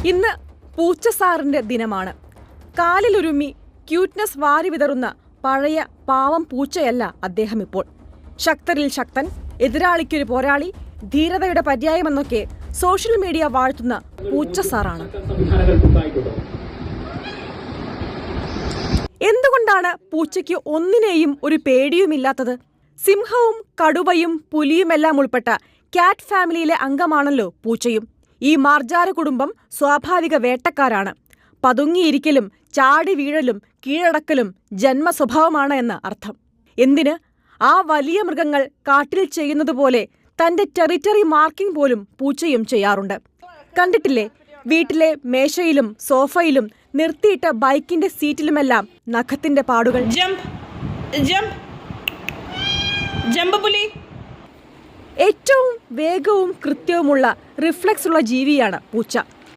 ഇന്ന് പൂച്ച സാറിന്റെ ദിനമാണ്. കാലിലൊരുമ്മി ക്യൂട്ട്നെസ് വാരി വിതറുന്ന പഴയ പാവം പൂച്ചയല്ല അദ്ദേഹം ഇപ്പോൾ. ശക്തരിൽ ശക്തൻ, എതിരാളിക്കൊരു പോരാളി, ധീരതയുടെ പര്യായമെന്നൊക്കെ സോഷ്യൽ മീഡിയ വാഴ്ത്തുന്ന പൂച്ച സാറാണ്. എന്തുകൊണ്ടാണ് പൂച്ചയ്ക്ക് ഒന്നിനെയും ഒരു പേടിയുമില്ലാത്തത്? സിംഹവും കടുവയും പുലിയുമെല്ലാം ഉൾപ്പെട്ട ക്യാറ്റ് ഫാമിലിയിലെ അംഗമാണല്ലോ പൂച്ചയും. ഈ മാർജാര കുടുംബം സ്വാഭാവിക വേട്ടക്കാരാണ്. പതുങ്ങിയിരിക്കലും ചാടി വീഴലും കീഴടക്കലും ജന്മസ്വഭാവമാണ് എന്ന് അർത്ഥം. എന്തിന്, ആ വലിയ മൃഗങ്ങൾ കാട്ടിൽ ചെയ്യുന്നതുപോലെ തന്റെ ടെറിറ്ററി മാർക്കിംഗ് പോലും പൂച്ചയും ചെയ്യാറുണ്ട്. കണ്ടിട്ടില്ലേ, വീട്ടിലെ മേശയിലും സോഫയിലും നിർത്തിയിട്ട ബൈക്കിന്റെ സീറ്റിലുമെല്ലാം നഖത്തിന്റെ പാടുകൾ. ഏറ്റവും വേഗവും കൃത്യവുമുള്ള റിഫ്ലക്സ് ഉള്ള ജീവിയാണ് പൂച്ച.